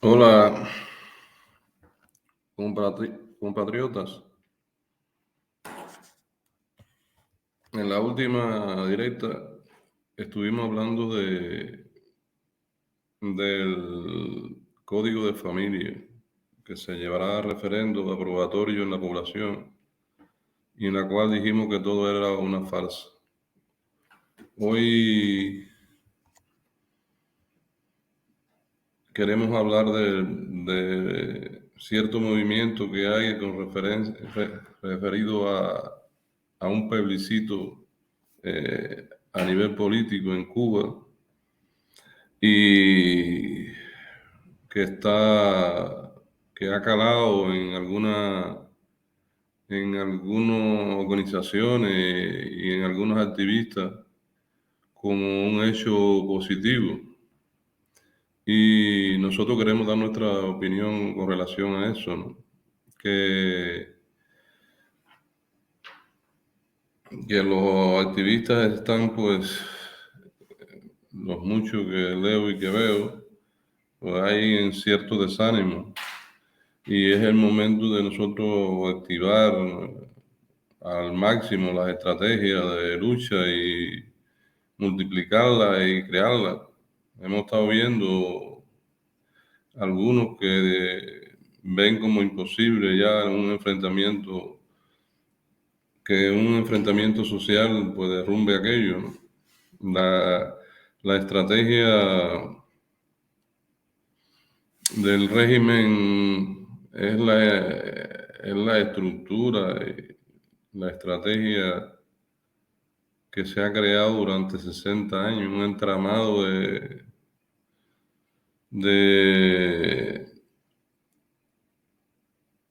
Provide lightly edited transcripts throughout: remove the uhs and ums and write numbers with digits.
Hola, compatriotas. En la última directa estuvimos hablando del código de familia que se llevará a referendo aprobatorio en la población y en la cual dijimos que todo era una farsa. Hoy queremos hablar de cierto movimiento que hay referido a un plebiscito a nivel político en Cuba y que que ha calado en algunas organizaciones y en algunos activistas como un hecho positivo. Y nosotros queremos dar nuestra opinión con relación a eso, ¿no? Que, que los activistas están, pues, los muchos que leo y que veo, pues hay en cierto desánimo. Y es el momento de nosotros activar al máximo las estrategias de lucha y multiplicarlas y crearlas. Hemos estado viendo algunos que ven como imposible ya que un enfrentamiento social pues derrumbe aquello, ¿no? La, la estrategia del régimen es la estructura, la estrategia que se ha creado durante 60 años, un entramado de,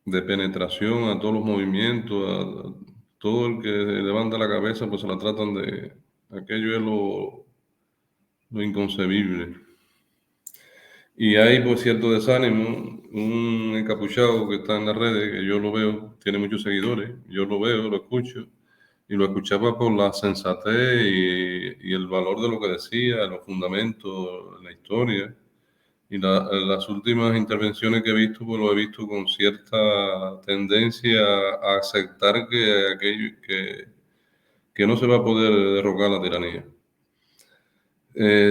de penetración a todos los movimientos, a todo el que levanta la cabeza, pues se la tratan aquello es lo inconcebible. Y hay pues cierto desánimo, un encapuchado que está en las redes, que yo lo veo, tiene muchos seguidores, yo lo veo, lo escucho, y lo escuchaba por la sensatez y el valor de lo que decía, los fundamentos, la historia. Y las últimas intervenciones que he visto, pues lo he visto con cierta tendencia a aceptar que no se va a poder derrocar la tiranía.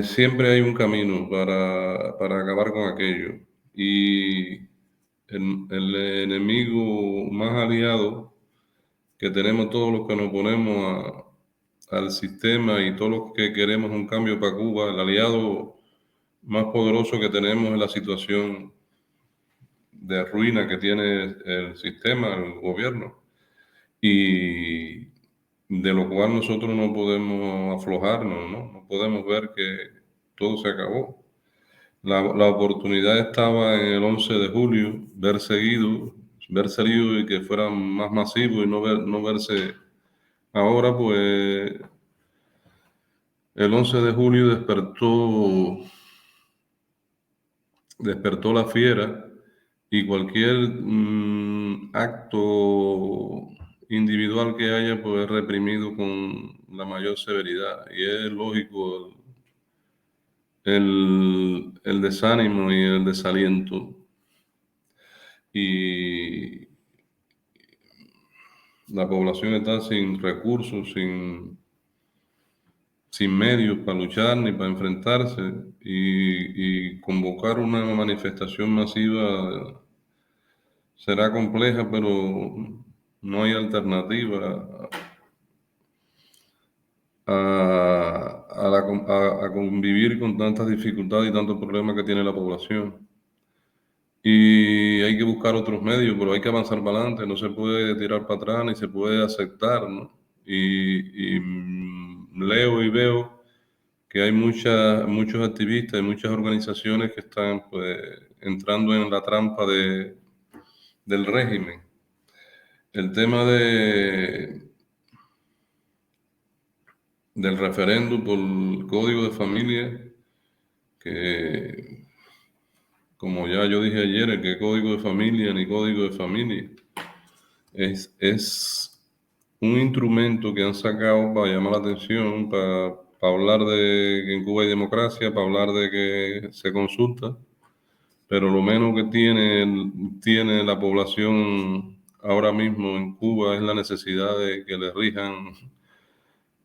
Siempre hay un camino para acabar con aquello. Y el enemigo más aliado que tenemos todos los que nos oponemos al sistema y todos los que queremos un cambio para Cuba, el aliado más poderoso que tenemos es la situación de ruina que tiene el sistema, el gobierno, y de lo cual nosotros no podemos aflojarnos, ¿no? No podemos ver que todo se acabó. La oportunidad estaba en el 11 de julio, ver seguido y que fuera más masivo y no verse ahora, pues el 11 de julio despertó la fiera y cualquier acto individual que haya, pues es reprimido con la mayor severidad. Y es lógico el desánimo y el desaliento. Y la población está sin recursos, sin medios para luchar ni para enfrentarse y convocar una manifestación masiva será compleja, pero no hay alternativa a convivir con tantas dificultades y tantos problemas que tiene la población. Y hay que buscar otros medios, pero hay que avanzar para adelante, no se puede tirar para atrás ni se puede aceptar, ¿no? Leo y veo que hay muchos activistas y muchas organizaciones que están pues entrando en la trampa del régimen. El tema del referéndum por el código de familia, que como ya yo dije ayer, el que código de familia ni código de familia, es un instrumento que han sacado para llamar la atención, para hablar de que en Cuba hay democracia, para hablar de que se consulta, pero lo menos que tiene la población ahora mismo en Cuba es la necesidad de que le rijan,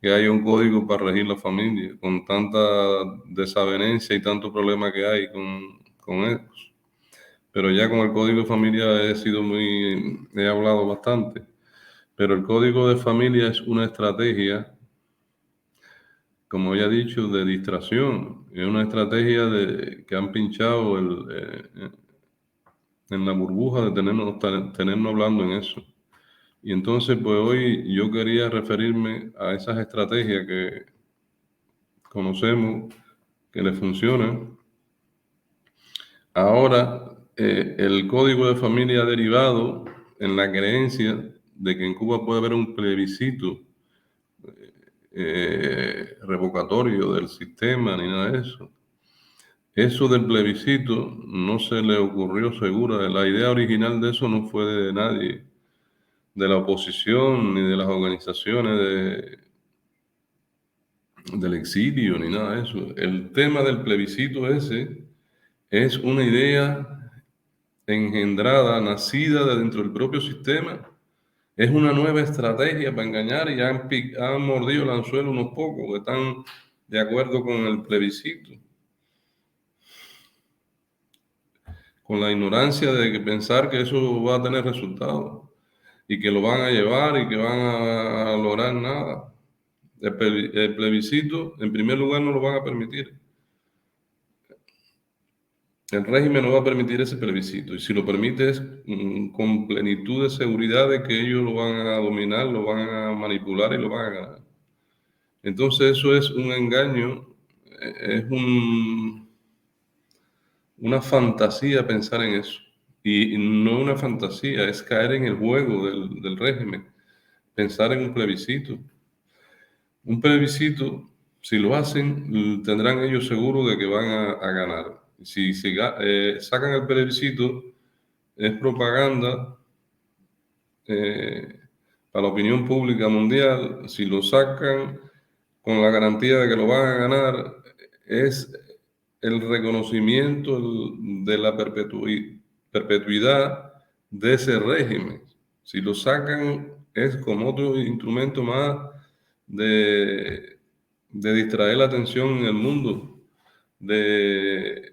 que haya un código para regir la familia, con tanta desavenencia y tanto problema que hay con eso. Pero ya con el código de familia he hablado bastante. Pero el código de familia es una estrategia, como ya he dicho, de distracción. Es una estrategia que han pinchado en la burbuja de tenernos hablando en eso. Y entonces, pues hoy yo quería referirme a esas estrategias que conocemos, que le funcionan. Ahora, el código de familia ha derivado en la creencia de que en Cuba puede haber un plebiscito revocatorio del sistema ni nada de eso. Eso del plebiscito no se le ocurrió segura. La idea original de eso no fue de nadie, de la oposición ni de las organizaciones del exilio ni nada de eso. El tema del plebiscito ese es una idea engendrada, nacida de dentro del propio sistema. Es una nueva estrategia para engañar y han mordido el anzuelo unos pocos que están de acuerdo con el plebiscito, con la ignorancia de que pensar que eso va a tener resultados y que lo van a llevar y que van a lograr nada. El plebiscito, en primer lugar, no lo van a permitir. El régimen no va a permitir ese plebiscito y si lo permite es con plenitud de seguridad de que ellos lo van a dominar, lo van a manipular y lo van a ganar. Entonces eso es un engaño, es una fantasía pensar en eso. Y no una fantasía, es caer en el juego del régimen, pensar en un plebiscito. Un plebiscito, si lo hacen, tendrán ellos seguro de que van a ganar. Si sacan el plebiscito, es propaganda eh, para la opinión pública mundial. Si lo sacan con la garantía de que lo van a ganar, es el reconocimiento de la perpetuidad de ese régimen. Si lo sacan, es como otro instrumento más de, de distraer la atención en el mundo de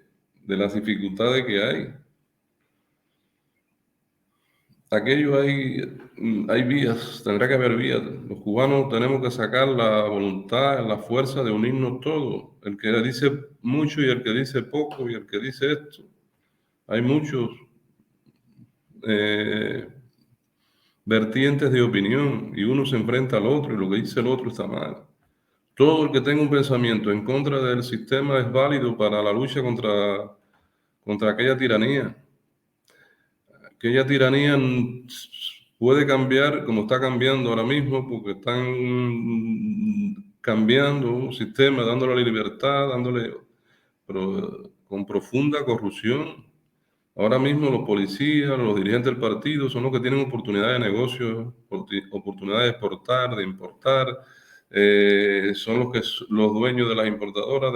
las dificultades que hay. Aquello hay vías, tendrá que haber vías. Los cubanos tenemos que sacar la voluntad, la fuerza de unirnos todos. El que dice mucho y el que dice poco y el que dice esto. Hay muchos eh, vertientes de opinión y uno se enfrenta al otro y lo que dice el otro está mal. Todo el que tenga un pensamiento en contra del sistema es válido para la lucha contra aquella tiranía. Aquella tiranía puede cambiar como está cambiando ahora mismo, porque están cambiando un sistema, dándole la libertad, pero con profunda corrupción. Ahora mismo los policías, los dirigentes del partido son los que tienen oportunidad de negocio, oportunidad de exportar, de importar, son los dueños de las importadoras,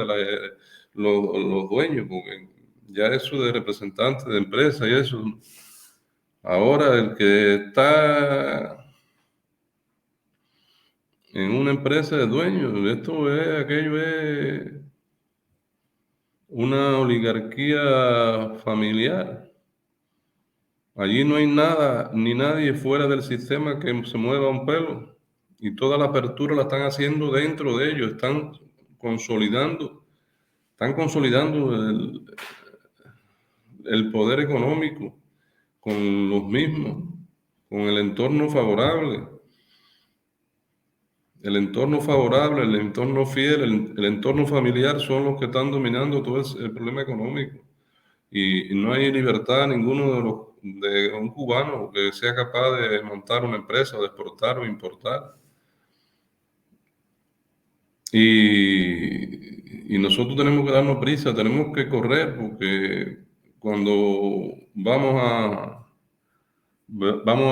los dueños, porque ya eso de representantes de empresas y eso. Ahora el que está en una empresa de dueños, aquello es una oligarquía familiar. Allí no hay nada ni nadie fuera del sistema que se mueva un pelo. Y toda la apertura la están haciendo dentro de ellos, están consolidando el poder económico con los mismos, con el entorno favorable. El entorno favorable, el entorno fiel, el entorno familiar son los que están dominando todo el problema económico. Y no hay libertad ninguno de un cubano que sea capaz de montar una empresa, de exportar o importar. Y nosotros tenemos que darnos prisa, tenemos que correr, porque cuando vamos a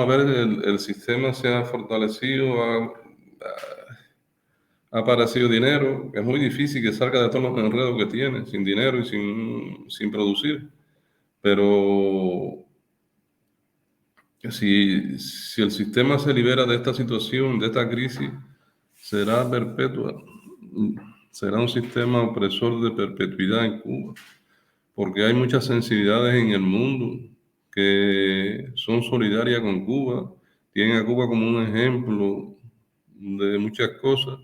ver el sistema se ha fortalecido, ha aparecido dinero, es muy difícil que salga de todos los enredos que tiene, sin dinero y sin producir. Pero si el sistema se libera de esta situación, de esta crisis, será perpetua, será un sistema opresor de perpetuidad en Cuba, porque hay muchas sensibilidades en el mundo que son solidarias con Cuba, tienen a Cuba como un ejemplo de muchas cosas,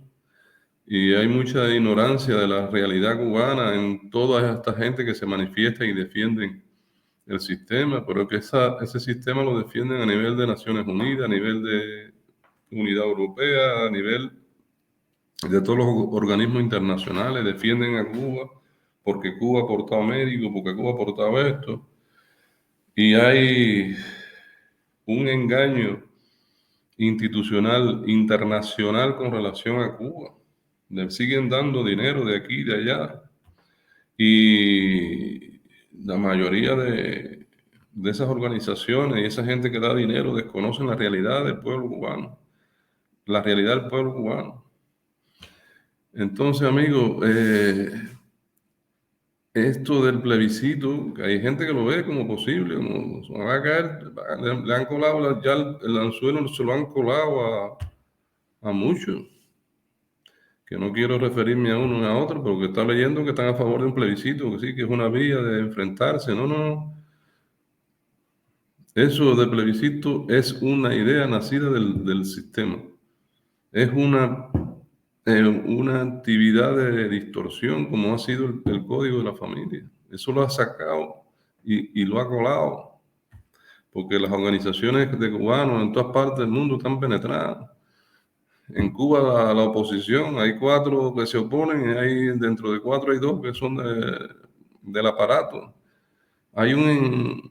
y hay mucha ignorancia de la realidad cubana en toda esta gente que se manifiesta y defienden el sistema, pero que ese sistema lo defienden a nivel de Naciones Unidas, a nivel de Unidad Europea, a nivel de todos los organismos internacionales, defienden a Cuba porque Cuba ha aportado médicos, porque Cuba ha aportado esto, y hay un engaño institucional internacional con relación a Cuba. Le siguen dando dinero de aquí y de allá, y la mayoría de esas organizaciones y esa gente que da dinero desconocen la realidad del pueblo cubano, la realidad del pueblo cubano. Entonces, amigos, esto del plebiscito, que hay gente que lo ve como posible, como se va a caer, le han colado ya el anzuelo, se lo han colado a muchos, que no quiero referirme a uno ni a otro, pero que está leyendo que están a favor de un plebiscito, que sí, que es una vía de enfrentarse. No, no, no. Eso de plebiscito es una idea nacida del sistema. Es una actividad de distorsión, como ha sido el código de la familia. Eso lo ha sacado y lo ha colado, porque las organizaciones de cubanos en todas partes del mundo están penetradas. En Cuba la oposición, hay 4 que se oponen, y dentro de 4 hay 2 que son del aparato. Hay un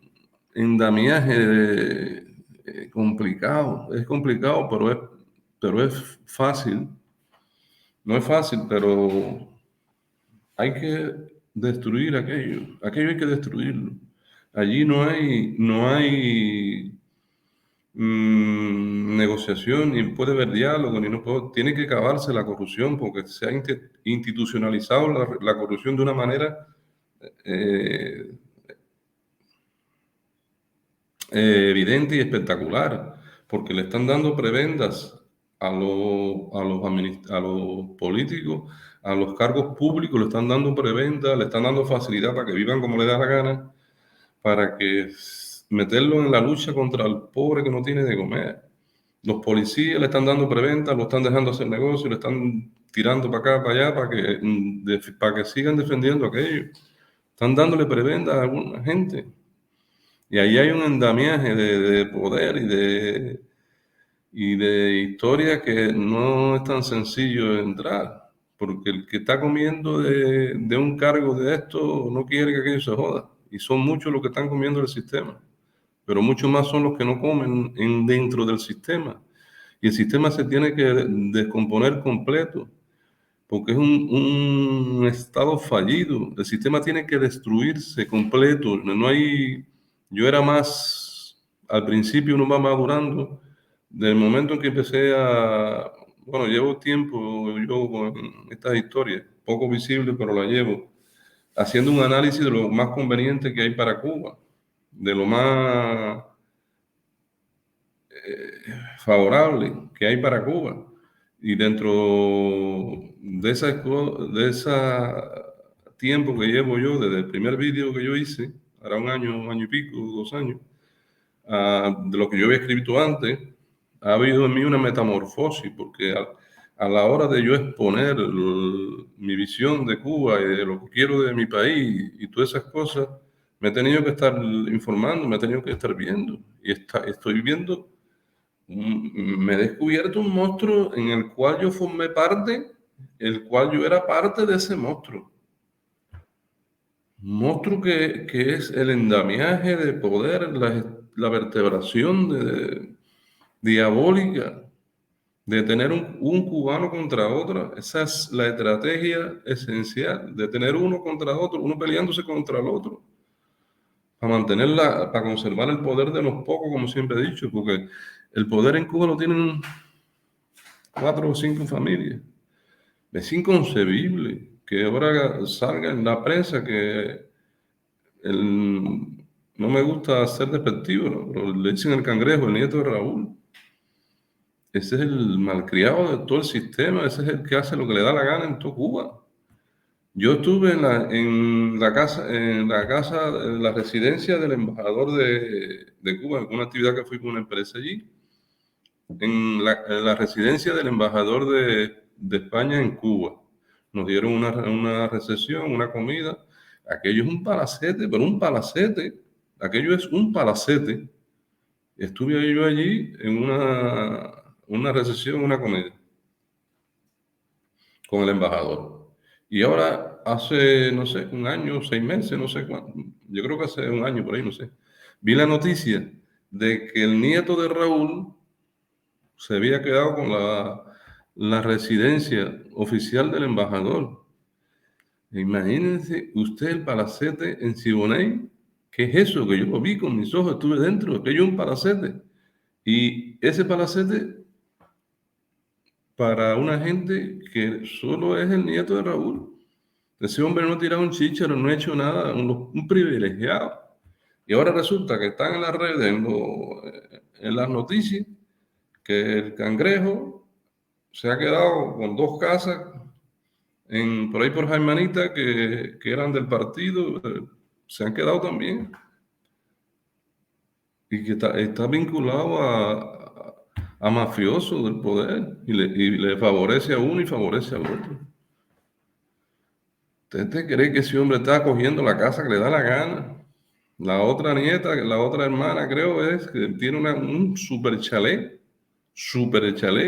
endamiaje complicado, es complicado, pero es fácil. No es fácil, pero hay que destruir aquello hay que destruirlo. Allí no hay negociación, ni puede haber diálogo, tiene que acabarse la corrupción, porque se ha institucionalizado la corrupción de una manera eh, evidente y espectacular, porque le están dando prebendas a los políticos, a los cargos públicos, le están dando prebendas, le están dando facilidad para que vivan como le da la gana, para que meterlo en la lucha contra el pobre que no tiene de comer. Los policías le están dando preventa, lo están dejando hacer negocio, le están tirando para acá, para allá, para que sigan defendiendo aquello. Están dándole preventa a alguna gente. Y ahí hay un andamiaje de poder y de historia que no es tan sencillo de entrar, porque el que está comiendo de un cargo de esto no quiere que aquello se joda. Y son muchos los que están comiendo el sistema, pero muchos más son los que no comen dentro del sistema. Y el sistema se tiene que descomponer completo, porque es un estado fallido. El sistema tiene que destruirse completo. No hay, yo era más, al principio uno va madurando, del momento en que bueno, llevo tiempo yo con estas historias, poco visible, pero la llevo, haciendo un análisis de lo más conveniente que hay para Cuba, de lo más favorable que hay para Cuba. Y dentro de ese tiempo que llevo yo, desde el primer vídeo que yo hice, hará un año y pico, 2 años, de lo que yo había escrito antes, ha habido en mí una metamorfosis, porque a la hora de yo exponer mi visión de Cuba y de lo que quiero de mi país y todas esas cosas, me he tenido que estar informando, me he tenido que estar viendo. Y estoy viendo me he descubierto un monstruo en el cual yo formé parte, el cual yo era parte de ese monstruo. Un monstruo que es el endamiaje de poder, la vertebración diabólica de tener un cubano contra otro. Esa es la estrategia esencial, de tener uno contra otro, uno peleándose contra el otro, para conservar el poder de los pocos, como siempre he dicho, porque el poder en Cuba lo tienen 4 o 5 familias. Es inconcebible que ahora salga en la prensa que no me gusta ser despectivo, ¿no? Pero le dicen el cangrejo, el nieto de Raúl. Ese es el malcriado de todo el sistema, ese es el que hace lo que le da la gana en toda Cuba. Yo estuve en la residencia del embajador de Cuba, en una actividad que fui con una empresa allí, en la residencia del embajador de España en Cuba. Nos dieron una recepción, una comida. Aquello es un palacete, pero un palacete. Aquello es un palacete. Estuve yo allí en una recepción, una comida con el embajador. Y ahora, hace, no sé, un año, 6 meses, no sé cuánto, yo creo que hace un año por ahí, no sé, vi la noticia de que el nieto de Raúl se había quedado con la residencia oficial del embajador. Imagínense usted el palacete en Siboney. ¿Qué es eso? Que yo lo vi con mis ojos, estuve dentro, aquello es un palacete. Y ese palacete para una gente que solo es el nieto de Raúl. Ese hombre no ha tirado un chícharo, no ha hecho nada, un privilegiado. Y ahora resulta que están en las redes, en las noticias, que el cangrejo se ha quedado con 2 casas por ahí por Jaimanita que eran del partido, se han quedado también y que está vinculado a mafiosos del poder y le favorece a uno y favorece al otro. ¿Usted cree que ese hombre está cogiendo la casa que le da la gana? La otra nieta, la otra hermana, creo, es que tiene un super chalet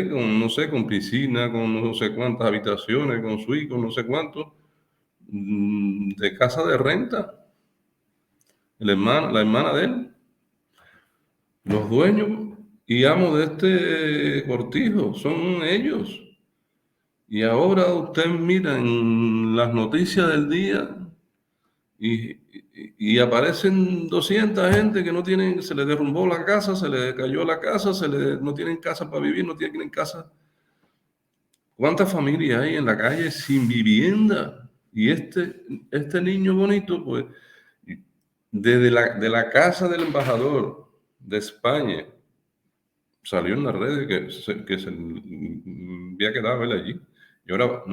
con, no sé, con piscina, con no sé cuántas habitaciones, con suite, con no sé cuántos, de casa de renta. La hermana de él, los dueños y amos de este cortijo, son ellos. Y ahora usted mira en las noticias del día y, y aparecen 200 gente que no tienen, se les derrumbó la casa, se les cayó la casa, no tienen casa para vivir, no tienen casa. ¿Cuántas familias hay en la calle sin vivienda? Y este niño bonito, pues, desde de la casa del embajador de España, salió en las redes que se había quedado él allí. Y ahora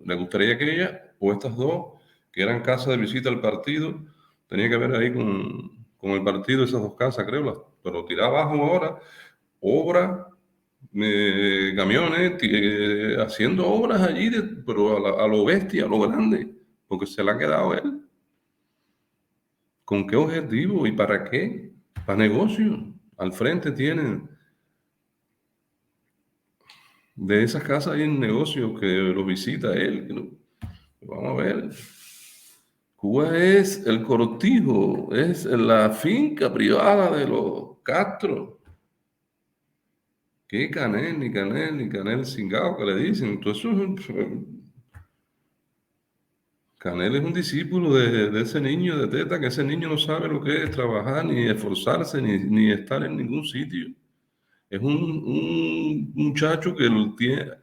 le gustaría que ella, o estas dos, que eran casas de visita al partido, tenía que ver ahí con el partido esas 2 casas, creo, pero tirar abajo ahora, obras, camiones, haciendo obras allí, pero a lo bestia, a lo grande, porque se la ha quedado él. ¿Con qué objetivo y para qué? Para negocio. Al frente tienen de esas casas hay un negocio que lo visita él. Vamos a ver. Cuba es el cortijo, es la finca privada de los Castro. ¿Qué Canel, ni Canel, ni Canel Cingao que le dicen? Entonces, Canel es un discípulo de ese niño de Teta, que ese niño no sabe lo que es trabajar, ni esforzarse, ni estar en ningún sitio. Es un muchacho que lo que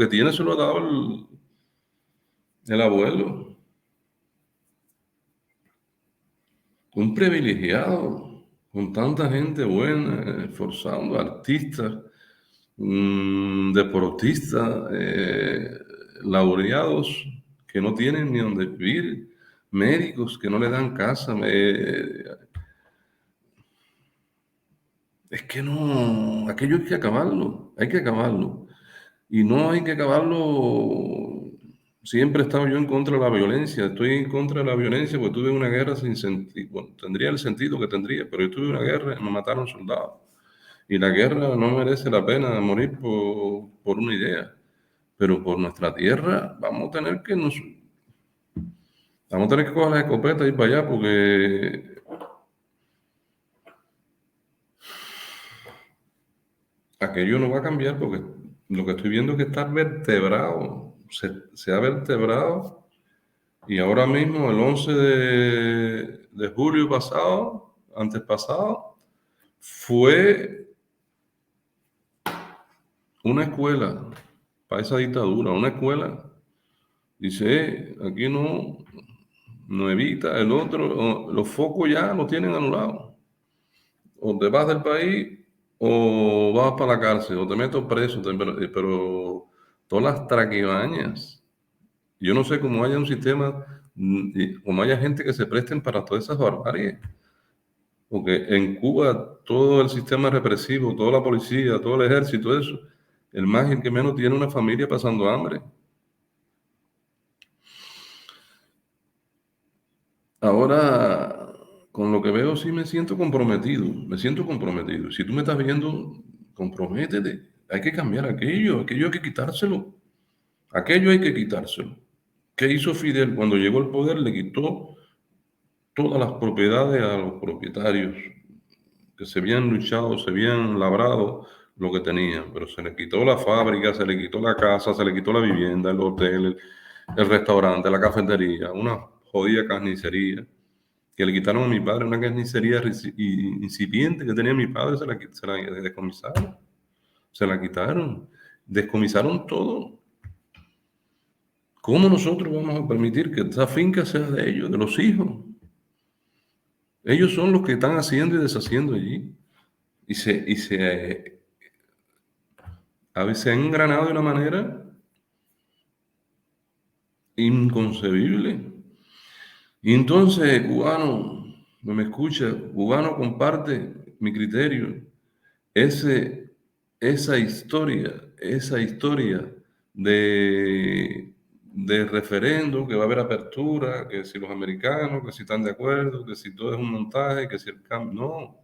tiene se lo ha dado el abuelo. Un privilegiado, con tanta gente buena, esforzando, artistas, deportistas, laureados que no tienen ni donde vivir, médicos que no le dan casa. Es que no, aquello hay que acabarlo. Y no hay que acabarlo. Siempre he estado yo en contra de la violencia. Estoy en contra de la violencia porque tuve una guerra sin sentido. Bueno, tendría el sentido que tendría, pero yo tuve una guerra y me mataron soldados. Y la guerra no merece la pena morir por una idea. Pero por nuestra tierra vamos a tener que coger la escopeta y ir para allá porque aquello no va a cambiar porque lo que estoy viendo es que está vertebrado. Se ha vertebrado. Y ahora mismo, el 11 de julio pasado, antes pasado, fue una escuela para esa dictadura, una escuela. Dice, aquí no, no evita, el otro, los focos ya los tienen anulados. O te vas del país o vas para la cárcel, o te meto preso, pero todas las traquimañas. Yo no sé cómo haya un sistema, cómo haya gente que se presten para todas esas barbaries. Porque en Cuba todo el sistema represivo, toda la policía, todo el ejército, eso, el más y el que menos tiene una familia pasando hambre. Ahora, con lo que veo, sí me siento comprometido, me siento comprometido. Si tú me estás viendo, comprométete. Hay que cambiar aquello hay que quitárselo. Aquello hay que quitárselo. ¿Qué hizo Fidel cuando llegó al poder? Le quitó todas las propiedades a los propietarios que se habían luchado, se habían labrado lo que tenían, pero se le quitó la fábrica, se le quitó la casa, se le quitó la vivienda, el hotel, el restaurante, la cafetería, una jodida carnicería que le quitaron a mi padre, una carnicería incipiente que tenía mi padre, se la descomisaron, se la quitaron, descomisaron todo. ¿Cómo nosotros vamos a permitir que esa finca sea de ellos, de los hijos? Ellos son los que están haciendo y deshaciendo allí. A veces se han engranado de una manera inconcebible. Y entonces, cubano, no me escucha, cubano, comparte mi criterio. Ese, esa historia de referendo, que va a haber apertura, que si los americanos, que si están de acuerdo, que si todo es un montaje, que si el cambio. No,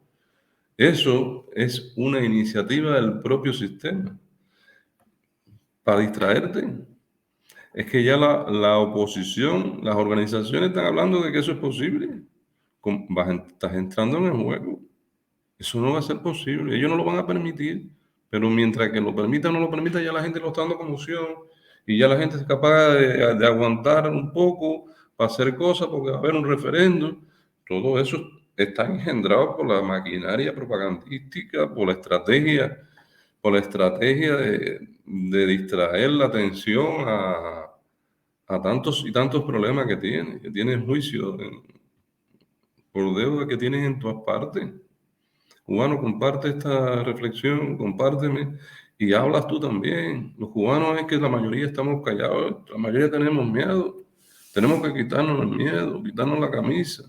eso es una iniciativa del propio sistema para distraerte. Es que ya la oposición, las organizaciones están hablando de que eso es posible. Estás entrando en el juego. Eso no va a ser posible. Ellos no lo van a permitir. Pero mientras que lo permita o no lo permita, ya la gente lo está dando como opción. Y ya la gente es capaz de aguantar un poco para hacer cosas porque va a haber un referendo. Todo eso está engendrado por la maquinaria propagandística, por la estrategia de distraer la atención a tantos y tantos problemas que tienen juicio por deuda que tienen en todas partes. Cubano, comparte esta reflexión, compárteme y hablas tú también. Los cubanos es que la mayoría estamos callados, la mayoría tenemos miedo. Tenemos que quitarnos el miedo, quitarnos la camisa.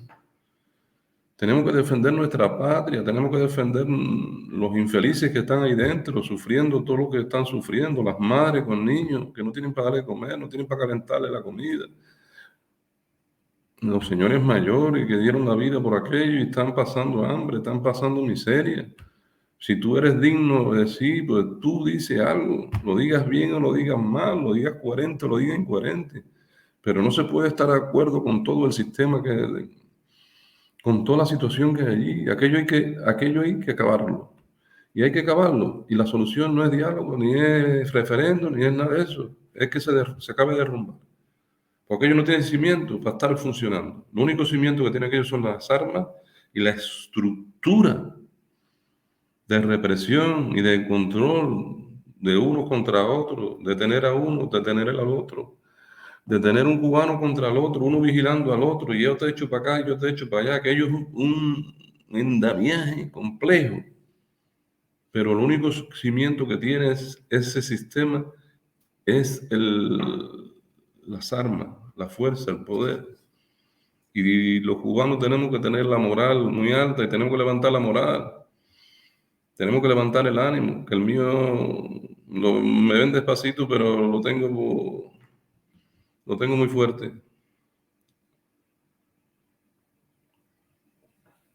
Tenemos que defender nuestra patria, tenemos que defender los infelices que están ahí dentro, sufriendo todo lo que están sufriendo, las madres con niños que no tienen para darle de comer, no tienen para calentarle la comida, los señores mayores que dieron la vida por aquello y están pasando hambre, están pasando miseria. Si tú eres digno de decir, pues tú dices algo, lo digas bien o lo digas mal, lo digas coherente o lo digas incoherente, pero no se puede estar de acuerdo con todo el sistema con toda la situación que hay allí. Aquello hay que acabarlo. Y hay que acabarlo. Y la solución no es diálogo, ni es referendo, ni es nada de eso. Es que se acabe de derrumbar. Porque ellos no tienen cimiento para estar funcionando. Lo único cimiento que tienen aquellos son las armas y la estructura de represión y de control de uno contra otro, de tener a uno, de tener al otro, de tener un cubano contra el otro, uno vigilando al otro, y yo te echo para acá, y yo te echo para allá, aquello es un andamiaje complejo, pero el único cimiento que tiene ese sistema es las armas, la fuerza, el poder. Y los cubanos tenemos que tener la moral muy alta y tenemos que levantar la moral. Tenemos que levantar el ánimo, que el mío me ven despacito, pero lo tengo muy fuerte.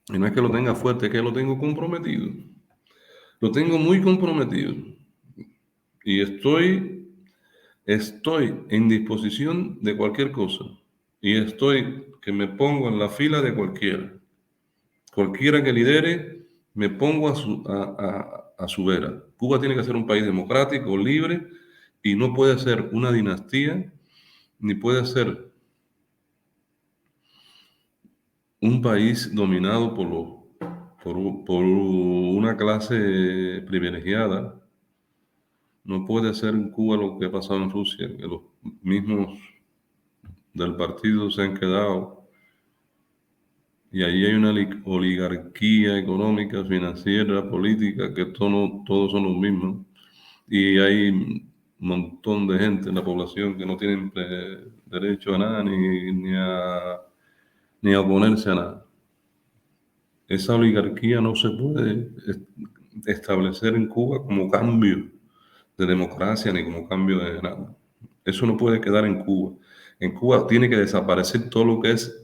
Y no es que lo tenga fuerte, es que lo tengo comprometido. Lo tengo muy comprometido. Y estoy en disposición de cualquier cosa. Y estoy que me pongo en la fila de cualquiera. Cualquiera que lidere, me pongo a su vera. Cuba tiene que ser un país democrático, libre, y no puede ser una dinastía, ni puede ser un país dominado por una clase privilegiada. No puede ser en Cuba lo que ha pasado en Rusia, que los mismos del partido se han quedado Y ahí hay una oligarquía económica, financiera, política, que todos son los mismos. Y hay un montón de gente en la población que no tienen derecho a nada ni a oponerse a nada. Esa oligarquía no se puede establecer en Cuba como cambio de democracia ni como cambio de nada. Eso no puede quedar en Cuba. En Cuba tiene que desaparecer todo lo que es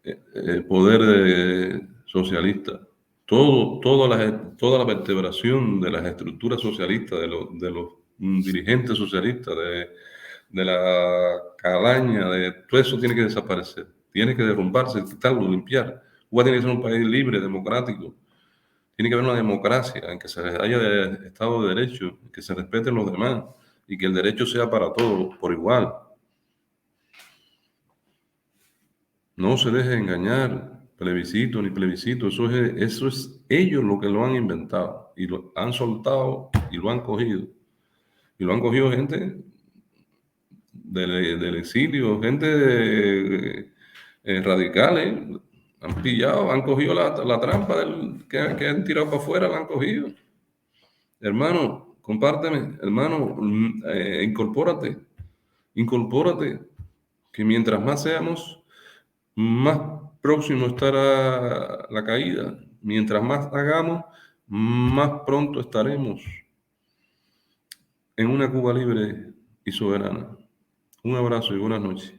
el poder socialista. Toda la vertebración de las estructuras socialistas, de los dirigentes socialistas, de la calaña, de todo eso tiene que desaparecer. Tiene que derrumbarse, quitarlo, limpiar. Cuba tiene que ser un país libre, democrático. Tiene que haber una democracia en que se haya Estado de Derecho, en que se respeten los demás y que el derecho sea para todos por igual. No se deje engañar, plebiscito ni plebiscito, eso es ellos lo que lo han inventado y lo han soltado y lo han cogido. Y lo han cogido gente del exilio, gente radicales, han pillado, han cogido la trampa que han tirado para afuera, la han cogido. Hermano, compárteme, hermano, incorpórate, que mientras más seamos, más próximo estará la caída. Mientras más hagamos, más pronto estaremos en una Cuba libre y soberana. Un abrazo y buenas noches.